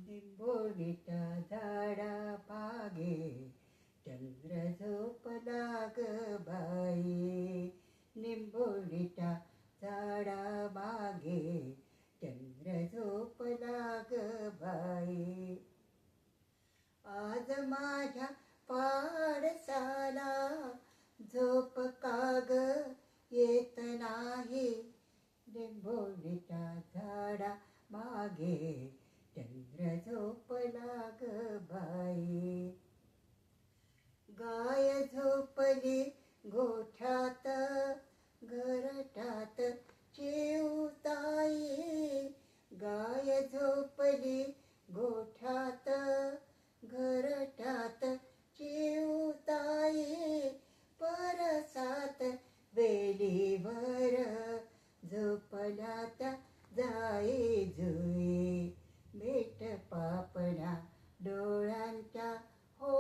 निंबोणीच्या झाडा मागे चंद्र झोपला ग बाई. निंबोणीच्या झाडा मागे चंद्र झोपला ग बाई. आज माझ्या पाडसाला झोप काग येत नाही. निंबोणीच्या झाडा मागे चंद्र झोपला ग बाई. गाय झोपली गोठ्यात घरट्यात चिवताई. गाय झोपली गोठ्यात घरट्यात चिवताई. परसात वेलीवर झोपल्या त्या जाई जुई. मीठ पापण्या डोळ्यांच्या हो,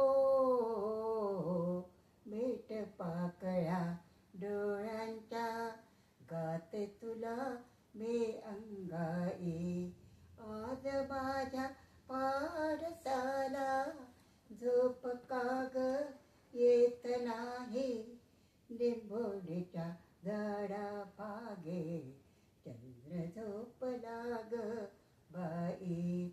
मीठ पाकळ्या डोळ्यांच्या गाते तुला मी अंगाई. आज माझ्या पाडसाला झोप काग येत नाही. निंबोणीच्या झाडा मागे चंद्र झोपला ग बाई.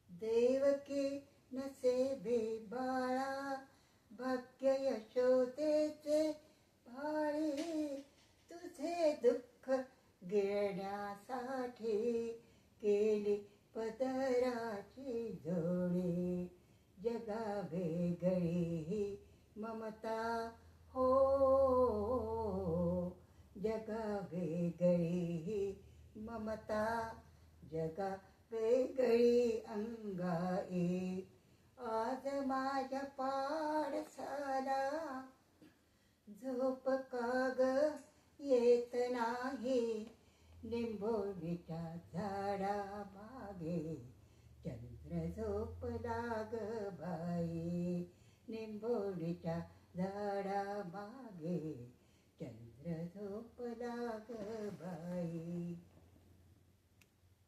देवकी नसेबी बाळा भाग्य यशोदेचे भाळी. तुझे दुःख गिळण्यासाठी केली पदराची जोडी. जगा वेगळी ममता हो, जगा वेगळी ममता. जगा वेगळी अंगाई. आज माझ्या पाडसाला झोप काग येत नाही. निंबोणीच्या झाडा मागे चंद्र झोपला ग बाई. निंबोणीच्या झाडा मागे चंद्र झोपला ग बाई.